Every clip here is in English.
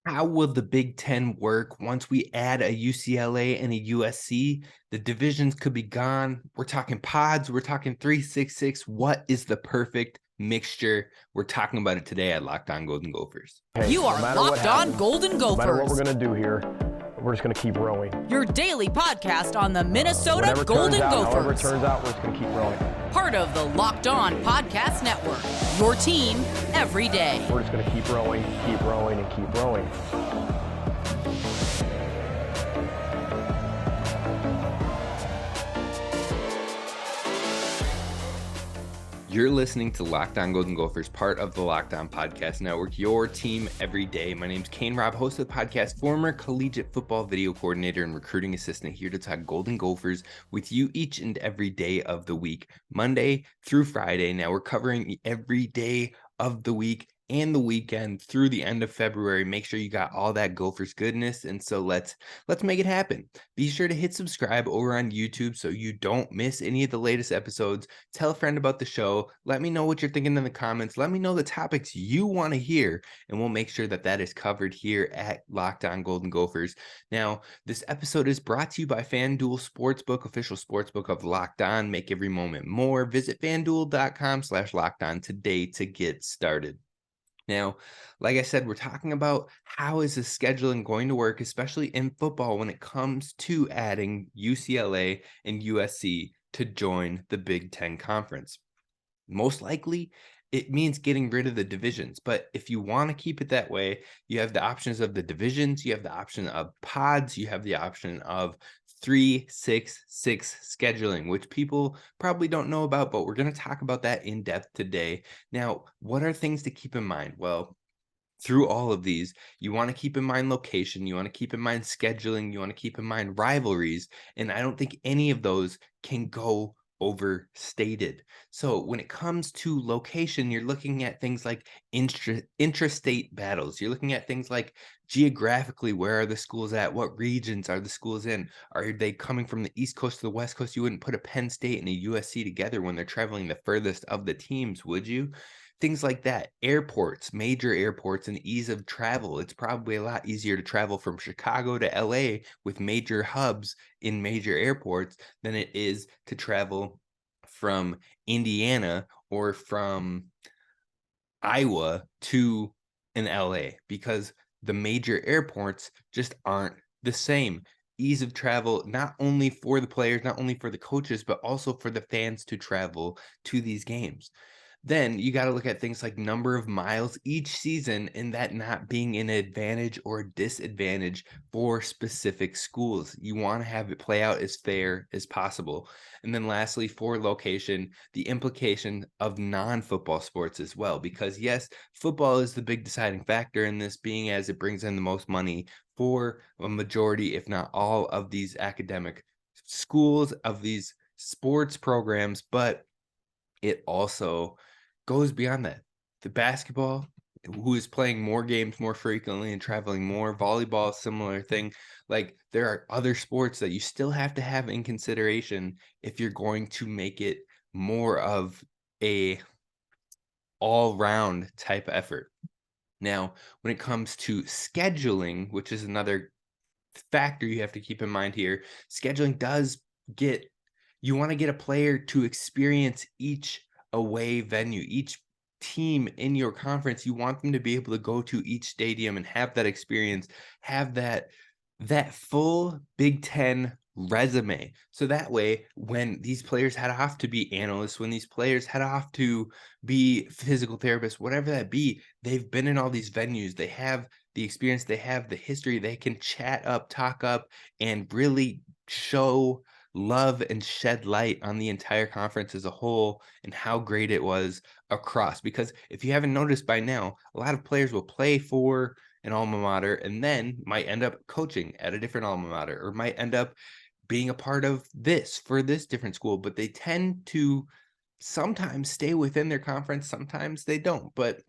How will the Big Ten work once we add a UCLA and a USC? The divisions could be gone. We're talking pods. We're talking 366. What is the perfect mixture? We're talking about it today at Locked On Golden Gophers. You are Locked On Golden Gophers. No matter what we're going to do here, we're just going to keep rowing. Your daily podcast on the Minnesota Golden Gophers. However it turns out, we're just going to keep rowing. Part of the Locked On Podcast Network. Your team every day. We're just going to keep rowing, and keep rowing. You're listening to Locked On Golden Gophers, part of the Locked On Podcast Network, your team every day. My name's Kane Rob, host of the podcast, former collegiate football video coordinator and recruiting assistant, here to talk Golden Gophers with you each and every day of the week, Monday through Friday. Now we're covering every day of the week and the weekend through the end of February. Make sure you got all that Gophers goodness. And so let's make it happen. Be sure to hit subscribe over on YouTube so you don't miss any of the latest episodes. Tell a friend about the show. Let me know what you're thinking in the comments. Let me know the topics you want to hear, and we'll make sure that is covered here at Locked On Golden Gophers. Now, this episode is brought to you by FanDuel Sportsbook, official sportsbook of Locked On. Make every moment more. Visit FanDuel.com/LockedOn today to get started. Now, like I said, we're talking about how is the scheduling going to work, especially in football, when it comes to adding UCLA and USC to join the Big Ten Conference. Most likely, it means getting rid of the divisions. But if you want to keep it that way, you have the options of the divisions, you have the option of pods, you have the option of 3-6-6 scheduling, which people probably don't know about, but we're going to talk about that in depth today. Now, what are things to keep in mind? Well, through all of these, you want to keep in mind location, you want to keep in mind scheduling, you want to keep in mind rivalries, and I don't think any of those can go overstated. So when it comes to location, you're looking at things like intrastate battles. You're looking at things like geographically, where are the schools at? What regions are the schools in? Are they coming from the East Coast to the West Coast? You wouldn't put a Penn State and a USC together when they're traveling the furthest of the teams, would you? Things like that. Airports, major airports, and ease of travel. It's probably a lot easier to travel from Chicago to LA with major hubs in major airports than it is to travel from Indiana or from Iowa to an LA, because the major airports just aren't the same. Ease of travel, not only for the players, not only for the coaches, but also for the fans to travel to these games. Then you got to look at things like number of miles each season, and that not being an advantage or a disadvantage for specific schools. You want to have it play out as fair as possible. And then lastly, for location, the implication of non-football sports as well, because yes, football is the big deciding factor in this, being as it brings in the most money for a majority, if not all, of these academic schools, of these sports programs, but it also goes beyond that. The basketball, who is playing more games more frequently and traveling more, volleyball, similar thing. Like, there are other sports that you still have to have in consideration if you're going to make it more of a all-round type effort. Now, when it comes to scheduling, which is another factor you have to keep in mind here, scheduling does you want to get a player to experience each away venue, each team in your conference. You want them to be able to go to each stadium and have that experience, have that full Big Ten resume. So that way, when these players head off to be analysts, when these players head off to be physical therapists, whatever that be, they've been in all these venues. They have the experience, they have the history, they can chat up, talk up, and really show love and shed light on the entire conference as a whole and how great it was across. Because if you haven't noticed by now, a lot of players will play for an alma mater and then might end up coaching at a different alma mater, or might end up being a part of this for this different school, but they tend to sometimes stay within their conference, sometimes they don't. But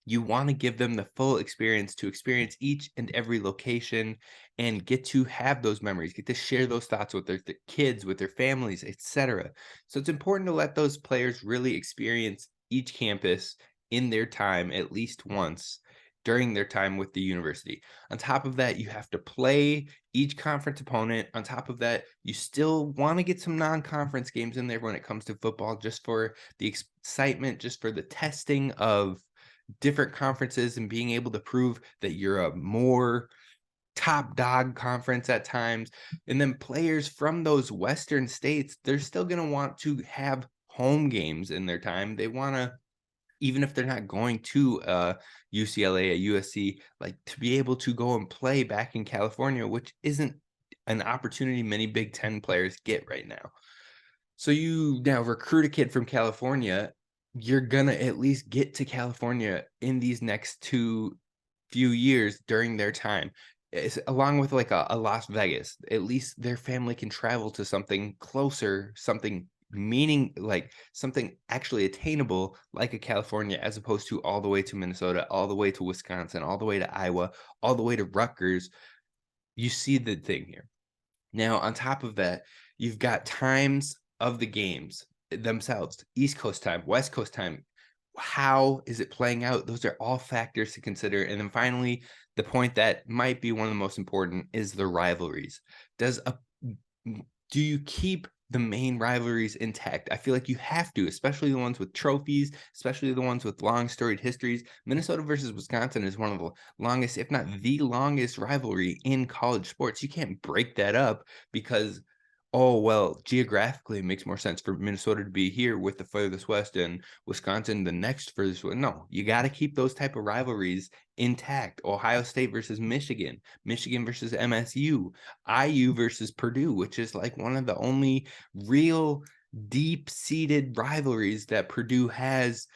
you want to give them the full experience, to experience each and every location and get to have those memories, get to share those thoughts with their kids, with their families, etc. So it's important to let those players really experience each campus in their time at least once during their time with the university. On top of that, you have to play each conference opponent. On top of that, you still want to get some non-conference games in there when it comes to football, just for the excitement, just for the testing of different conferences and being able to prove that you're a more top dog conference at times. And then players from those Western states, they're still going to want to have home games in their time. They want to, even if they're not going to UCLA, a USC, like to be able to go and play back in California, which isn't an opportunity many Big Ten players get right now. So you now recruit a kid from California, you're going to at least get to California in these next few years during their time. It's along with like a Las Vegas, at least their family can travel to something closer, something like something actually attainable like a California, as opposed to all the way to Minnesota, all the way to Wisconsin, all the way to Iowa, all the way to Rutgers. You see the thing here. Now, on top of that, you've got times of the games themselves, East Coast time, West Coast time. How is it playing out? Those are all factors to consider. And then finally, the point that might be one of the most important is the rivalries. Do you keep the main rivalries intact? I feel like you have to, especially the ones with trophies, especially the ones with long storied histories. Minnesota versus Wisconsin is one of the longest, if not the longest rivalry in college sports. You can't break that up because, oh, well, geographically, it makes more sense for Minnesota to be here with the furthest west and Wisconsin the next furthest west. No, you got to keep those type of rivalries intact. Ohio State versus Michigan, Michigan versus MSU, IU versus Purdue, which is like one of the only real deep-seated rivalries that Purdue has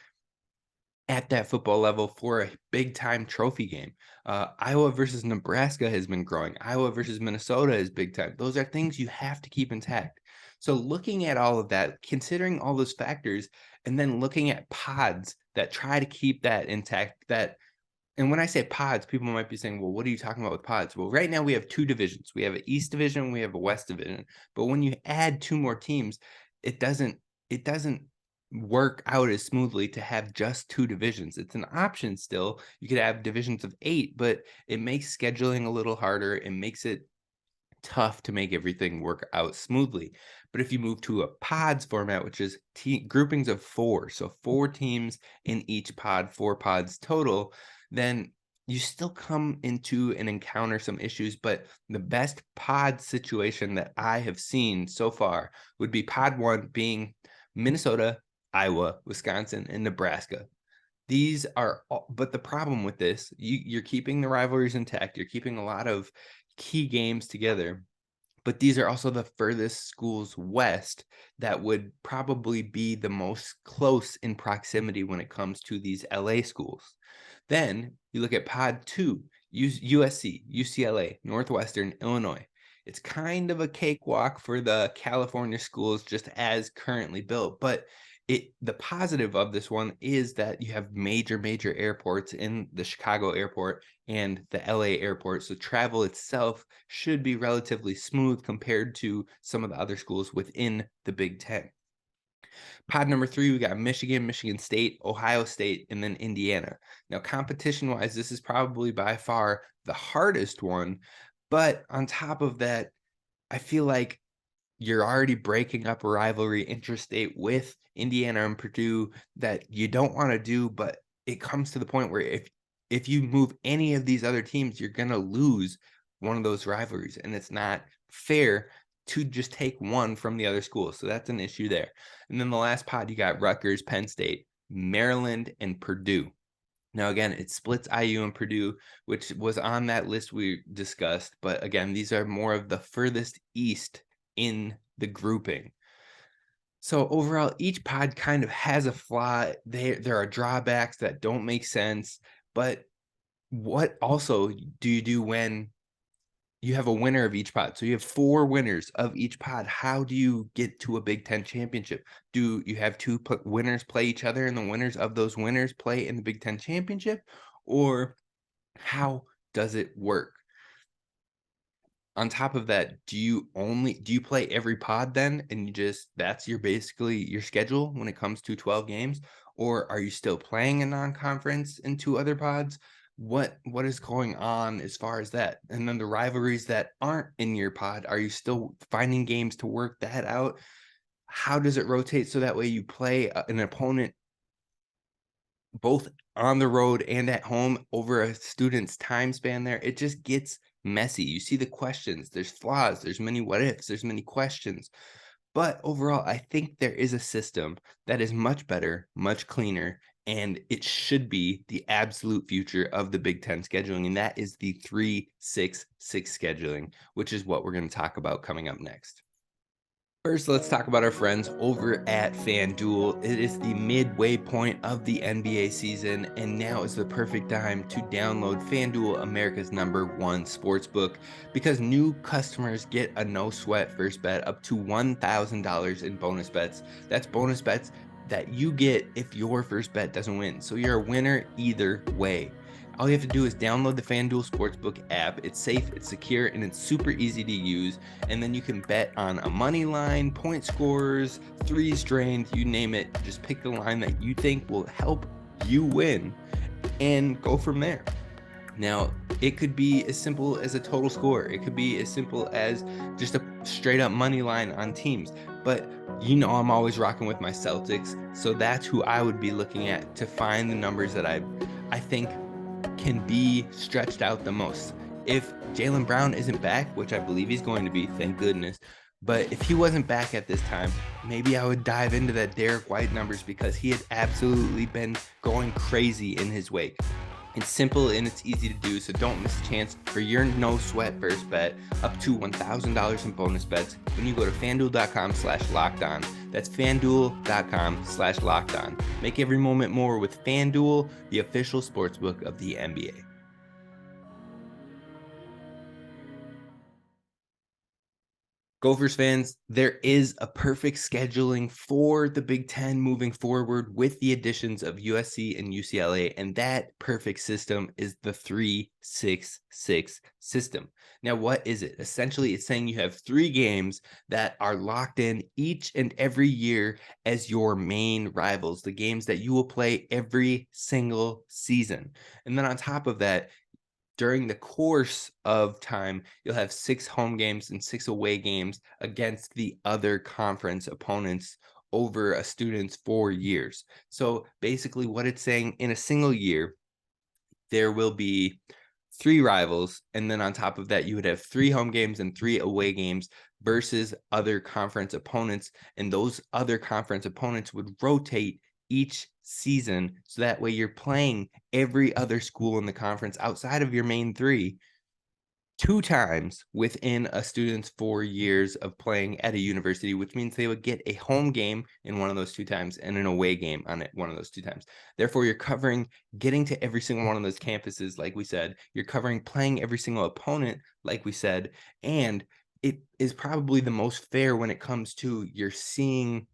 at that football level for a big-time trophy game. Iowa versus Nebraska has been growing. Iowa versus Minnesota is big time. Those are things you have to keep intact. So looking at all of that, considering all those factors, and then looking at pods that try to keep that intact, and when I say pods, people might be saying, well, what are you talking about with pods? Well, right now we have two divisions. We have an East division, we have a West division. But when you add two more teams, it doesn't work out as smoothly to have just two divisions. It's an option still. You could have divisions of 8, but it makes scheduling a little harder. It makes it tough to make everything work out smoothly. But if you move to a pods format, which is groupings of 4, so 4 teams in each pod, 4 pods total, then you still come into and encounter some issues. But the best pod situation that I have seen so far would be pod 1 being Minnesota, Iowa, Wisconsin, and Nebraska. These are all, but the problem with this, you're keeping the rivalries intact. You're keeping a lot of key games together, but these are also the furthest schools west that would probably be the most close in proximity when it comes to these LA schools. Then you look at pod 2, USC, UCLA, Northwestern, Illinois. It's kind of a cakewalk for the California schools just as currently built, but the positive of this one is that you have major airports in the Chicago airport and the LA airport. So travel itself should be relatively smooth compared to some of the other schools within the Big Ten. Pod number 3, we got Michigan, Michigan State, Ohio State, and then Indiana. Now, competition-wise, this is probably by far the hardest one. But on top of that, I feel like you're already breaking up a rivalry interstate with Indiana and Purdue that you don't want to do, but it comes to the point where if you move any of these other teams, you're going to lose one of those rivalries, and it's not fair to just take one from the other school. So that's an issue there. And then the last pod, you got Rutgers, Penn State, Maryland, and Purdue. Now, again, it splits IU and Purdue, which was on that list we discussed. But again, these are more of the furthest east in the grouping. So overall, each pod kind of has a flaw. There are drawbacks that don't make sense. But what also do you do when you have a winner of each pod? So you have 4 winners of each pod. How do you get to a Big Ten championship? Do you have 2 winners play each other and the winners of those winners play in the Big Ten championship? Or how does it work? On top of that, do you play every pod then and that's basically your schedule when it comes to 12 games? Or are you still playing a non-conference in 2 other pods? what is going on as far as that? And then the rivalries that aren't in your pod, are you still finding games to work that out? How does it rotate so that way you play an opponent both on the road and at home over a student's time span there? It just gets messy. You see the questions, there's flaws, there's many what ifs, there's many questions. But overall, I think there is a system that is much better, much cleaner, and it should be the absolute future of the Big Ten scheduling, and that is the 3-6-6 scheduling, which is what we're going to talk about coming up next. First, let's talk about our friends over at FanDuel. It is the midway point of the NBA season, and now is the perfect time to download FanDuel, America's #1 sportsbook, because new customers get a no-sweat first bet up to $1,000 in bonus bets. That's bonus bets that you get if your first bet doesn't win. So you're a winner either way. All you have to do is download the FanDuel Sportsbook app. It's safe, it's secure, and it's super easy to use. And then you can bet on a money line, point scores, threes drained, you name it. Just pick the line that you think will help you win and go from there. Now, it could be as simple as a total score. It could be as simple as just a straight up money line on teams. But you know I'm always rocking with my Celtics, so that's who I would be looking at to find the numbers that I think can be stretched out the most. If Jaylen Brown isn't back, which I believe he's going to be, thank goodness, but if he wasn't back at this time, maybe I would dive into that Derek White numbers, because he had absolutely been going crazy in his wake. It's simple and it's easy to do, so don't miss a chance for your no sweat first bet up to $1,000 in bonus bets when you go to FanDuel.com/lockedon. That's FanDuel.com/lockedon. Make every moment more with FanDuel, the official sportsbook of the NBA. Gophers fans, there is a perfect scheduling for the Big Ten moving forward with the additions of USC and UCLA, and that perfect system is the 3-6-6 system. Now, what is it? Essentially, it's saying you have 3 games that are locked in each and every year as your main rivals, the games that you will play every single season. And then on top of that, during the course of time, you'll have 6 home games and 6 away games against the other conference opponents over a student's 4 years. So basically what it's saying, in a single year, there will be 3 rivals. And then on top of that, you would have 3 home games and 3 away games versus other conference opponents. And those other conference opponents would rotate each season, so that way you're playing every other school in the conference outside of your main 3 2 times within a student's 4 years of playing at a university, which means they would get a home game in one of those 2 times and an away game on it one of those 2 times. Therefore, you're covering getting to every single one of those campuses, like we said. You're covering playing every single opponent, like we said, and it is probably the most fair when it comes to you're seeing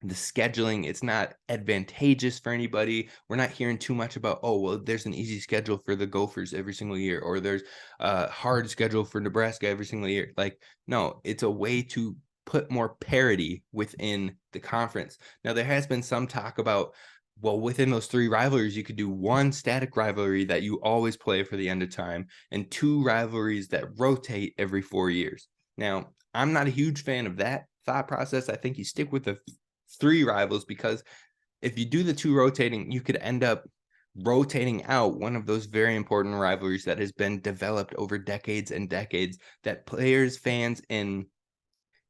the scheduling. It's not advantageous for anybody. We're not hearing too much about, oh, well, there's an easy schedule for the Gophers every single year, or there's a hard schedule for Nebraska every single year. Like, no, it's a way to put more parity within the conference. Now, there has been some talk about, well, within those 3 rivalries, you could do 1 static rivalry that you always play for the end of time, and 2 rivalries that rotate every 4 years. Now, I'm not a huge fan of that thought process. I think you stick with the 3 rivals, because if you do the 2 rotating, you could end up rotating out one of those very important rivalries that has been developed over decades and decades, that players, fans, and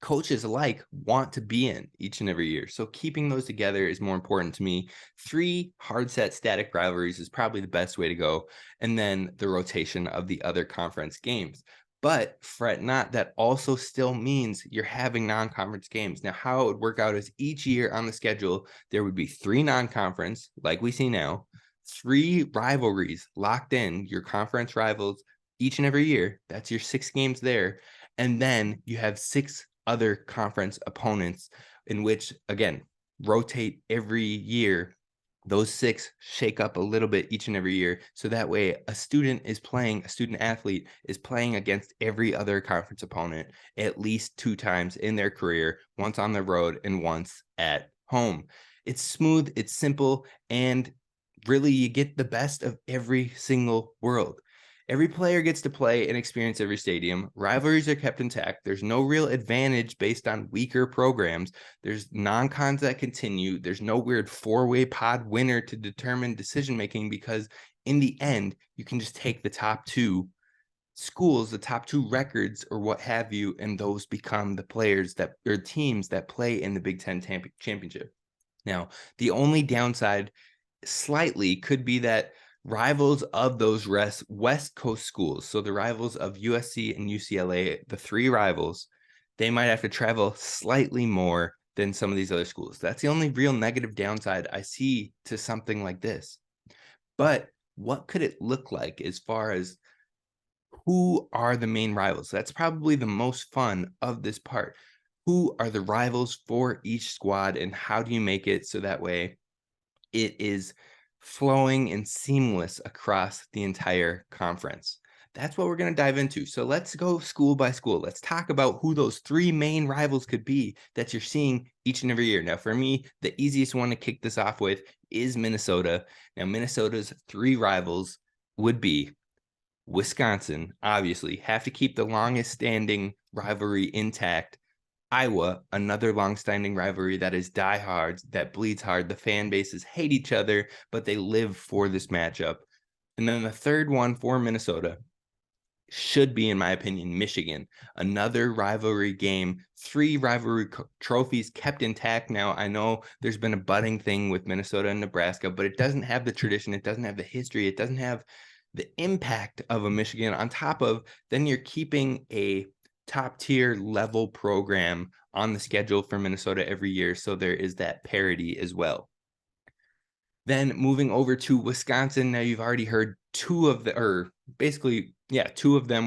coaches alike want to be in each and every year. So keeping those together is more important to me. 3 hard set static rivalries is probably the best way to go, and then the rotation of the other conference games. But fret not, that also still means you're having non-conference games. Now, how it would work out is each year on the schedule, there would be 3 non-conference, like we see now, 3 rivalries locked in, your conference rivals each and every year. That's your 6 games there. And then you have 6 other conference opponents, in which, again, rotate every year. Those 6 shake up a little bit each and every year. So that way a student athlete is playing against every other conference opponent at least 2 times in their career, once on the road and once at home. It's smooth, it's simple, and really you get the best of every single world. Every player gets to play and experience every stadium. Rivalries are kept intact. There's no real advantage based on weaker programs. There's non-cons that continue. There's no weird four-way pod winner to determine decision-making, because in the end, you can just take the top two schools, the top two records or what have you, and those become the players that or teams that play in the Big Ten championship. Now, the only downside slightly could be that rivals of those West Coast schools, so the rivals of USC and UCLA, the three rivals, they might have to travel slightly more than some of these other schools. That's the only real negative downside I see to something like this. But what could it look like as far as who are the main rivals? That's probably the most fun of this part. Who are the rivals for each squad, and how do you make it so that way it is flowing and seamless across the entire conference? That's what we're going to dive into. So let's go school by school. Let's talk about who those three main rivals could be that you're seeing each and every year. Now, for me, the easiest one to kick this off with is Minnesota. Now, Minnesota's three rivals would be Wisconsin, obviously, have to keep the longest standing rivalry intact. Iowa, another long-standing rivalry that is diehards, that bleeds hard. The fan bases hate each other, but they live for this matchup. And then the third one for Minnesota should be, in my opinion, Michigan. Another rivalry game, three rivalry trophies kept intact. Now, I know there's been a budding thing with Minnesota and Nebraska, but it doesn't have the tradition. It doesn't have the history. It doesn't have the impact of a Michigan. On top of, then you're keeping a top tier level program on the schedule for Minnesota every year. So there is that parity as well. Then moving over to Wisconsin. Now you've already heard two of them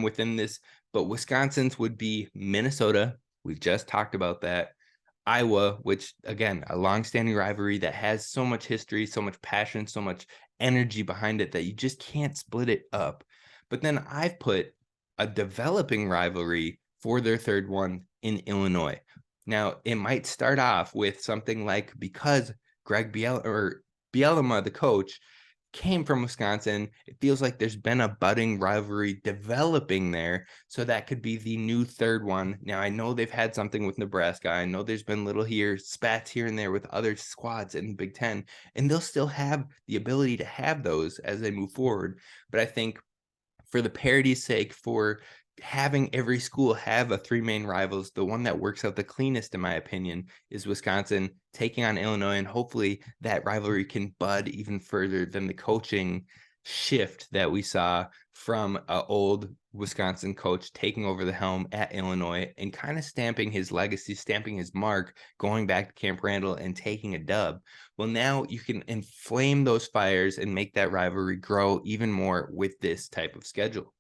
within this, but Wisconsin's would be Minnesota. We've just talked about that. Iowa, which again, a long-standing rivalry that has so much history, so much passion, so much energy behind it that you just can't split it up. But then I've put a developing rivalry for their third one in Illinois. Now, it might start off with something like, because Greg Bielema, the coach, came from Wisconsin, it feels like there's been a budding rivalry developing there. So that could be the new third one. Now, I know they've had something with Nebraska. I know there's been little spats here and there with other squads in the Big Ten, and they'll still have the ability to have those as they move forward. But I think for the parity's sake, for having every school have a three main rivals, the one that works out the cleanest, in my opinion, is Wisconsin taking on Illinois, and hopefully that rivalry can bud even further than the coaching shift that we saw from an old Wisconsin coach taking over the helm at Illinois and kind of stamping his legacy, stamping his mark, going back to Camp Randall and taking a dub. Well, now you can inflame those fires and make that rivalry grow even more with this type of schedule.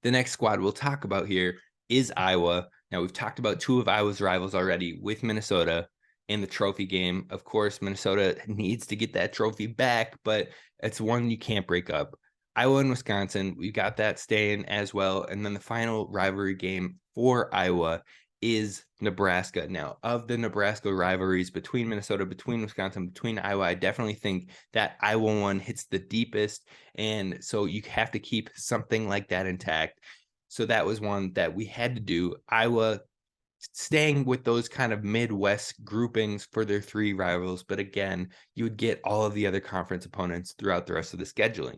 The next squad we'll talk about here is Iowa. Now, we've talked about two of Iowa's rivals already with Minnesota in the trophy game. Of course, Minnesota needs to get that trophy back, but it's one you can't break up. Iowa and Wisconsin, we've got that staying as well. And then the final rivalry game for Iowa is Nebraska. Now, of the Nebraska rivalries between Minnesota, between Wisconsin, between Iowa, I definitely think that Iowa one hits the deepest. And so you have to keep something like that intact. So that was one that we had to do. Iowa staying with those kind of Midwest groupings for their three rivals. But again, you would get all of the other conference opponents throughout the rest of the scheduling.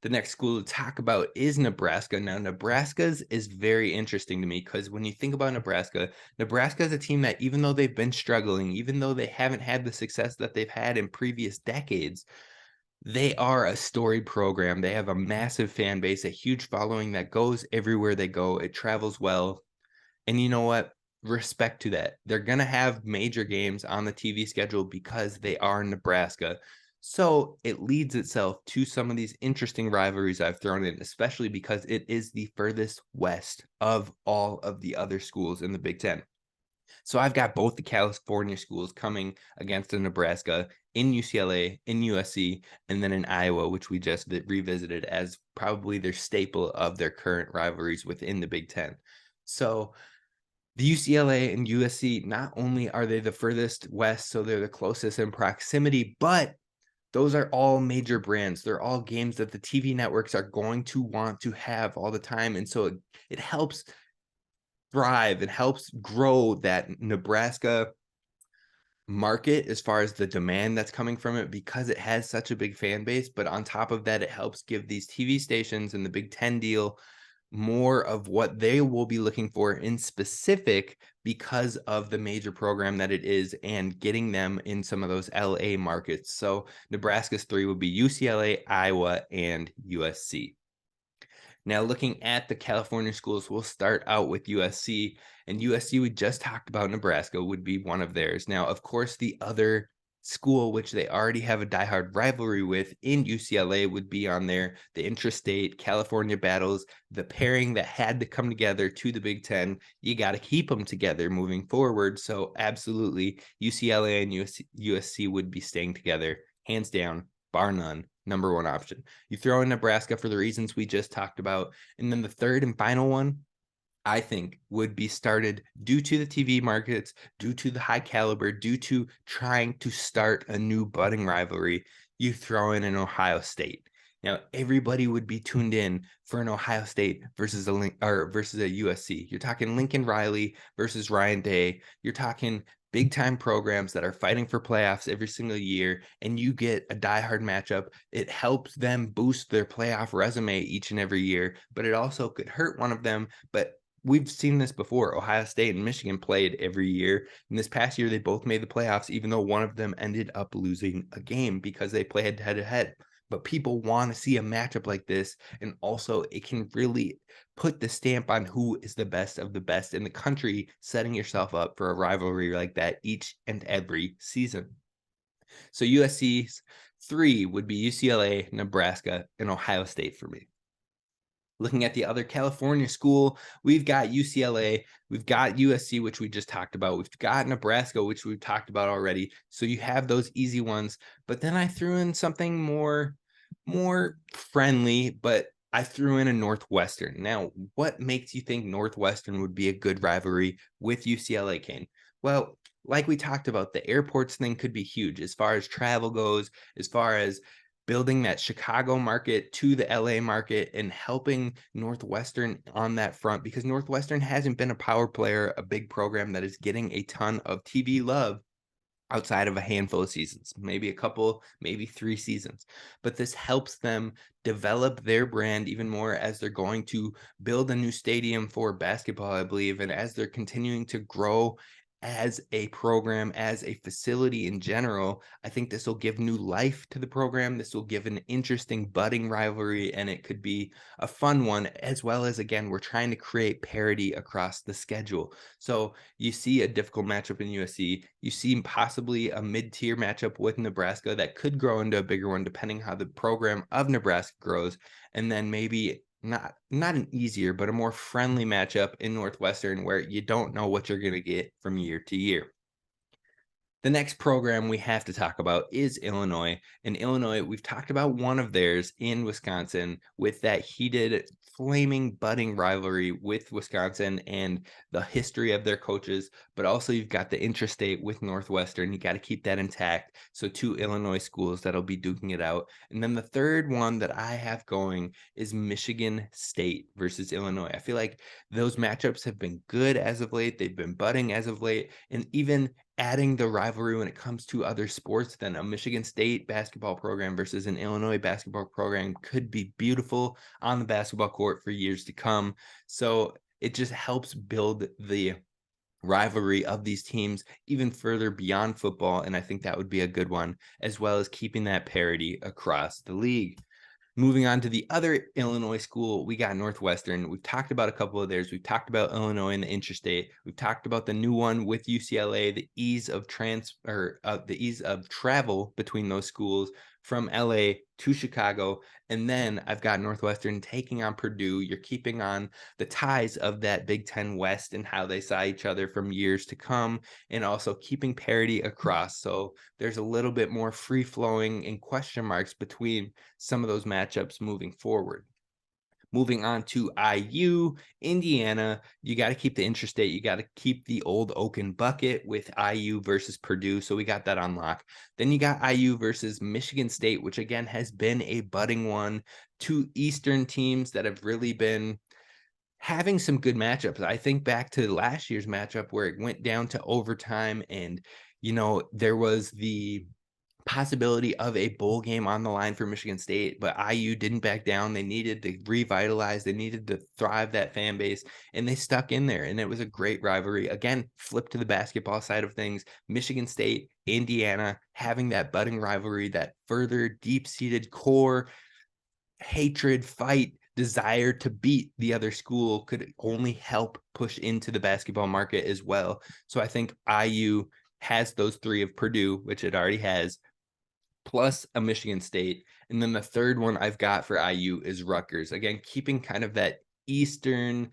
The next school to talk about is Nebraska. Now, Nebraska's is very interesting to me because when you think about Nebraska, Nebraska is a team that, even though they've been struggling, even though they haven't had the success that they've had in previous decades, they are a storied program. They have a massive fan base, a huge following that goes everywhere they go. It travels well. And you know what? Respect to that. They're going to have major games on the TV schedule because they are Nebraska. So it leads itself to some of these interesting rivalries I've thrown in, especially because it is the furthest west of all of the other schools in the Big Ten. So I've got both the California schools coming against the Nebraska in UCLA, in USC, and then in Iowa, which we just revisited as probably their staple of their current rivalries within the Big Ten. So the UCLA and USC, not only are they the furthest west, so they're the closest in proximity, but those are all major brands. They're all games that the TV networks are going to want to have all the time. And so it helps thrive and helps grow that Nebraska market as far as the demand that's coming from it because it has such a big fan base. But on top of that, it helps give these TV stations and the Big Ten deal more of what they will be looking for in specific because of the major program that it is and getting them in some of those LA markets. So Nebraska's 3 would be UCLA, Iowa, and USC. Now, looking at the California schools, we'll start out with USC, and USC, we just talked about Nebraska, would be one of theirs. Now, of course, the other school, which they already have a diehard rivalry with in UCLA, would be on there. The intrastate California battles, the pairing that had to come together to the Big Ten, you got to keep them together moving forward. So absolutely, UCLA and USC would be staying together, hands down, bar none. Number one option. You throw in Nebraska for the reasons we just talked about. And then the third and final one, I think, would be started due to the TV markets, due to the high caliber, due to trying to start a new budding rivalry. You throw in an Ohio State. Now, everybody would be tuned in for an Ohio State versus a USC. You're talking Lincoln Riley versus Ryan Day. You're talking big time programs that are fighting for playoffs every single year, and you get a diehard matchup. It helps them boost their playoff resume each and every year, but it also could hurt one of them. But we've seen this before. Ohio State and Michigan played every year. And this past year, they both made the playoffs, even though one of them ended up losing a game because they played head to head. But people want to see a matchup like this. And also, it can really put the stamp on who is the best of the best in the country, setting yourself up for a rivalry like that each and every season. So USC's 3 would be UCLA, Nebraska, and Ohio State for me. Looking at the other California school, we've got UCLA, we've got USC, which we just talked about. We've got Nebraska, which we've talked about already. So you have those easy ones. But then I threw in something more friendly, but I threw in a Northwestern. Now, what makes you think Northwestern would be a good rivalry with UCLA, Kane? Well, like we talked about, the airports thing could be huge as far as travel goes, as far as building that Chicago market to the LA market and helping Northwestern on that front, because Northwestern hasn't been a power player, a big program that is getting a ton of TV love outside of a handful of seasons, maybe a couple, maybe 3 seasons. But this helps them develop their brand even more as they're going to build a new stadium for basketball, I believe, and as they're continuing to grow as a program, as a facility in general. I think this will give new life to the program. This will give an interesting budding rivalry, and it could be a fun one, as well as, again, we're trying to create parity across the schedule. So you see a difficult matchup in USC. You see possibly a mid-tier matchup with Nebraska that could grow into a bigger one, depending how the program of Nebraska grows. And then maybe not an easier, but a more friendly matchup in Northwestern where you don't know what you're going to get from year to year. The next program we have to talk about is Illinois. And Illinois, we've talked about one of theirs in Wisconsin with that heated, flaming, budding rivalry with Wisconsin and the history of their coaches. But also you've got the intrastate with Northwestern. You got to keep that intact. So 2 Illinois schools that'll be duking it out. And then the third one that I have going is Michigan State versus Illinois. I feel like those matchups have been good as of late. They've been budding as of late. And even adding the rivalry when it comes to other sports, then a Michigan State basketball program versus an Illinois basketball program could be beautiful on the basketball court for years to come. So it just helps build the rivalry of these teams even further beyond football. And I think that would be a good one, as well as keeping that parity across the league. Moving on to the other Illinois school, we got Northwestern. We've talked about a couple of theirs. We've talked about Illinois and the intrastate. We've talked about the new one with UCLA, the ease of travel between those schools from LA to Chicago. And then I've got Northwestern taking on Purdue. You're keeping on the ties of that Big Ten West and how they saw each other from years to come, and also keeping parity across. So there's a little bit more free flowing and question marks between some of those matchups moving forward. Moving on to IU, Indiana, you got to keep the interstate. You got to keep the old Oaken bucket with IU versus Purdue. So we got that on lock. Then you got IU versus Michigan State, which again has been a budding one. Two Eastern teams that have really been having some good matchups. I think back to last year's matchup where it went down to overtime and, there was the possibility of a bowl game on the line for Michigan State, but IU didn't back down. They needed to revitalize, they needed to thrive that fan base, and they stuck in there. And it was a great rivalry. Again, flip to the basketball side of things. Michigan State, Indiana, having that budding rivalry, that further deep-seated core hatred, fight, desire to beat the other school could only help push into the basketball market as well. So I think IU has those three of Purdue, which it already has, plus a Michigan State. And then the third one I've got for IU is Rutgers. Again, keeping kind of that Eastern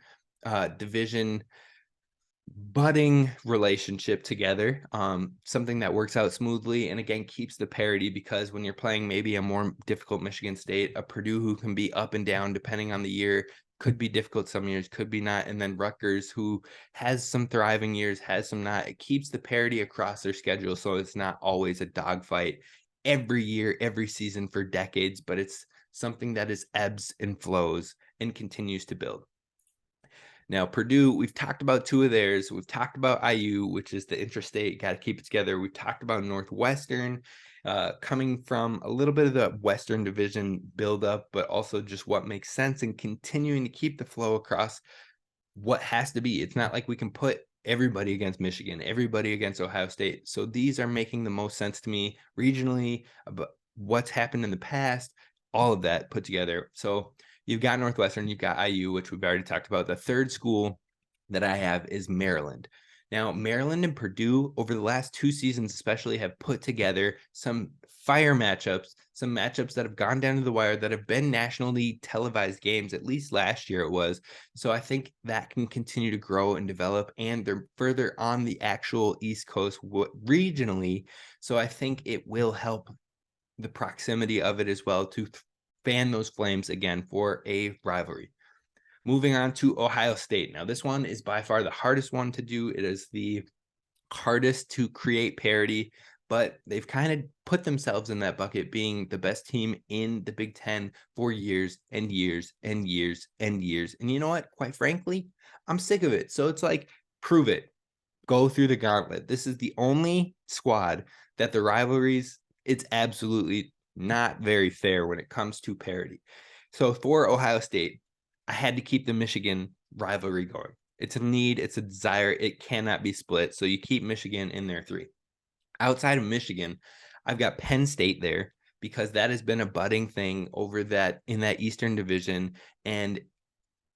division budding relationship together, something that works out smoothly and again keeps the parity, because when you're playing maybe a more difficult Michigan State, a Purdue who can be up and down depending on the year, could be difficult some years, could be not, and then Rutgers who has some thriving years, has some not, it keeps the parity across their schedule, so it's not always a dogfight every year, every season for decades, but it's something that is ebbs and flows and continues to build. Now, Purdue, we've talked about two of theirs. We've talked about IU, which is the intrastate, got to keep it together. We've talked about Northwestern, coming from a little bit of the Western Division buildup, but also just what makes sense and continuing to keep the flow across what has to be. It's not like we can put everybody against Michigan, everybody against Ohio State. So these are making the most sense to me regionally, about what's happened in the past, all of that put together. So you've got Northwestern, you've got IU, which we've already talked about. The third school that I have is Maryland. Now, Maryland and Purdue over the last two seasons especially have put together some fire matchups, some matchups that have gone down to the wire, that have been nationally televised games, at least last year it was. So I think that can continue to grow and develop, and they're further on the actual East Coast regionally. So I think it will help the proximity of it as well to fan those flames again for a rivalry. Moving on to Ohio State. Now, this one is by far the hardest one to do. It is the hardest to create parity, but they've kind of put themselves in that bucket, being the best team in the Big Ten for years and years and years and years. And you know what? Quite frankly, I'm sick of it. So it's like, prove it. Go through the gauntlet. This is the only squad that the rivalries, it's absolutely not very fair when it comes to parity. So for Ohio State, I had to keep the Michigan rivalry going. It's a need, it's a desire, it cannot be split. So you keep Michigan in their three. Outside of Michigan, I've got Penn State there, because that has been a budding thing over that in that Eastern Division, and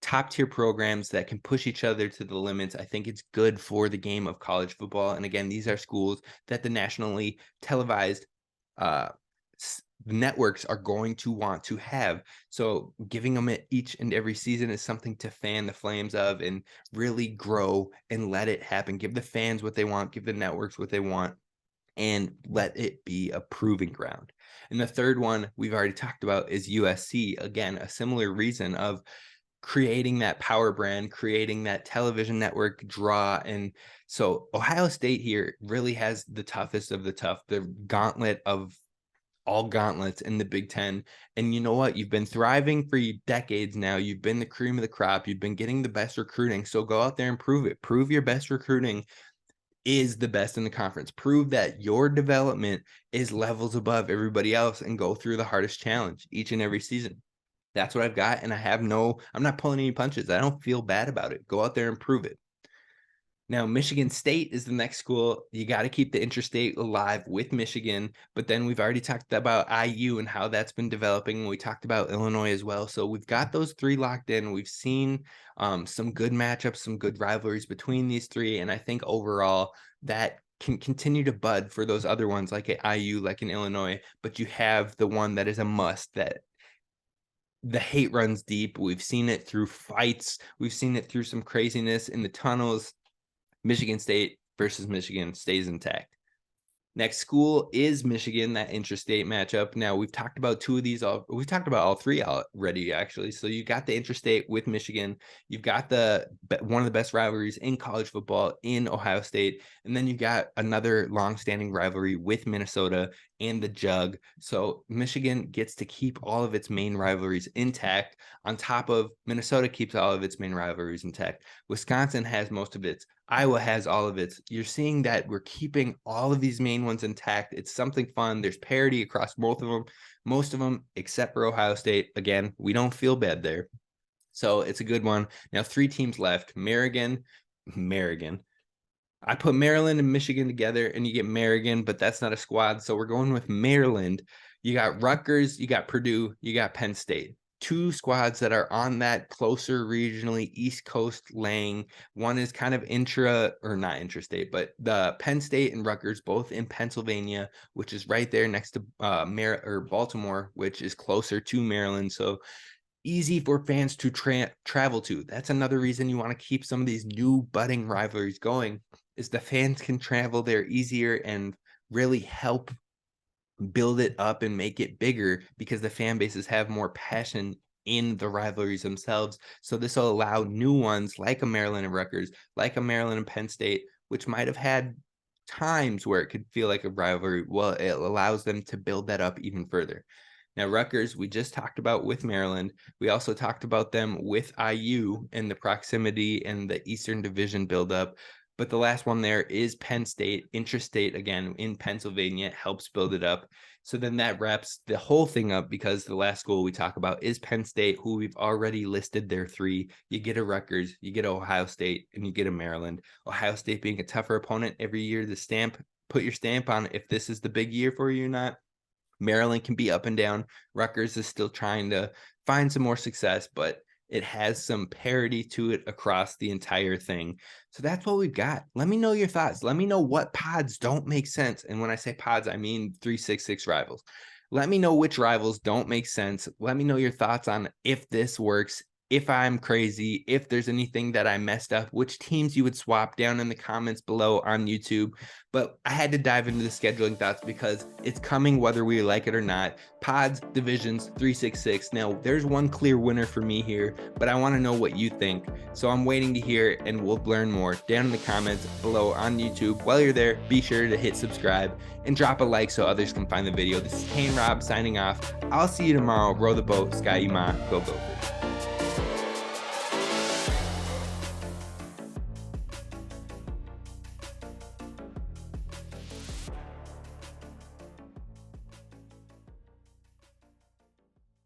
top tier programs that can push each other to the limits. I think it's good for the game of college football. And again, these are schools that the nationally televised networks are going to want to have. So giving them it each and every season is something to fan the flames of and really grow and let it happen. Give the fans what they want, give the networks what they want, and let it be a proving ground. And the third one we've already talked about is USC. Again, a similar reason of creating that power brand, creating that television network draw. And so Ohio State here really has the toughest of the tough, the gauntlet of all gauntlets in the Big Ten. And you know what? You've been thriving for decades now. You've been the cream of the crop. You've been getting the best recruiting. So go out there and prove it. Prove your best recruiting is the best in the conference. Prove that your development is levels above everybody else, and go through the hardest challenge each and every season. That's what I've got. And I'm not pulling any punches. I don't feel bad about it. Go out there and prove it. Now, Michigan State is the next school. You got to keep the interstate alive with Michigan. But then we've already talked about IU and how that's been developing. We talked about Illinois as well. So we've got those three locked in. We've seen some good matchups, some good rivalries between these three. And I think overall that can continue to bud for those other ones like at IU, like in Illinois. But you have the one that is a must, that the hate runs deep. We've seen it through fights. We've seen it through some craziness in the tunnels. Michigan State versus Michigan stays intact. Next school is Michigan, that interstate matchup. Now, we've talked about two of these. We've talked about all three already, actually. So you got the interstate with Michigan. You've got one of the best rivalries in college football in Ohio State. And then you got another longstanding rivalry with Minnesota and the Jug. So Michigan gets to keep all of its main rivalries intact, on top of Minnesota keeps all of its main rivalries intact. Wisconsin has most of its. Iowa has all of its. You're seeing that we're keeping all of these main ones intact. It's something fun. There's parity across both of them, most of them, except for Ohio State. Again, we don't feel bad there. So it's a good one. Now, 3 teams left. Marigan. I put Maryland and Michigan together and you get Marigan, but that's not a squad. So we're going with Maryland. You got Rutgers, you got Purdue, you got Penn State. 2 squads that are on that closer regionally East Coast laying. One is kind of not intrastate, but the Penn State and Rutgers, both in Pennsylvania, which is right there next to Baltimore, which is closer to Maryland. So easy for fans to travel to. That's another reason you want to keep some of these new budding rivalries going, is the fans can travel there easier and really help build it up and make it bigger, because the fan bases have more passion in the rivalries themselves. So this will allow new ones like a Maryland and Rutgers, like a Maryland and Penn State, which might have had times where it could feel like a rivalry. Well, it allows them to build that up even further. Now, Rutgers, we just talked about with Maryland. We also talked about them with IU and the proximity and the Eastern Division buildup. But the last one there is Penn State, intrastate again in Pennsylvania, helps build it up. So then that wraps the whole thing up, because the last school we talk about is Penn State, who we've already listed their 3. You get a Rutgers, you get Ohio State, and you get a Maryland. Ohio State being a tougher opponent every year to put your stamp on if this is the big year for you or not. Maryland can be up and down. Rutgers is still trying to find some more success, but it has some parity to it across the entire thing. So that's what we've got. Let me know your thoughts. Let me know what pods don't make sense. And when I say pods, I mean 366 rivals. Let me know which rivals don't make sense. Let me know your thoughts on if this works, if I'm crazy, if there's anything that I messed up, which teams you would swap down in the comments below on YouTube. But I had to dive into the scheduling thoughts because it's coming whether we like it or not. Pods, divisions, 366. Now, there's one clear winner for me here, but I want to know what you think. So I'm waiting to hear, and we'll learn more down in the comments below on YouTube. While you're there, be sure to hit subscribe and drop a like so others can find the video. This is Kane Rob signing off. I'll see you tomorrow. Row the boat, Sky Ma, go Gophers.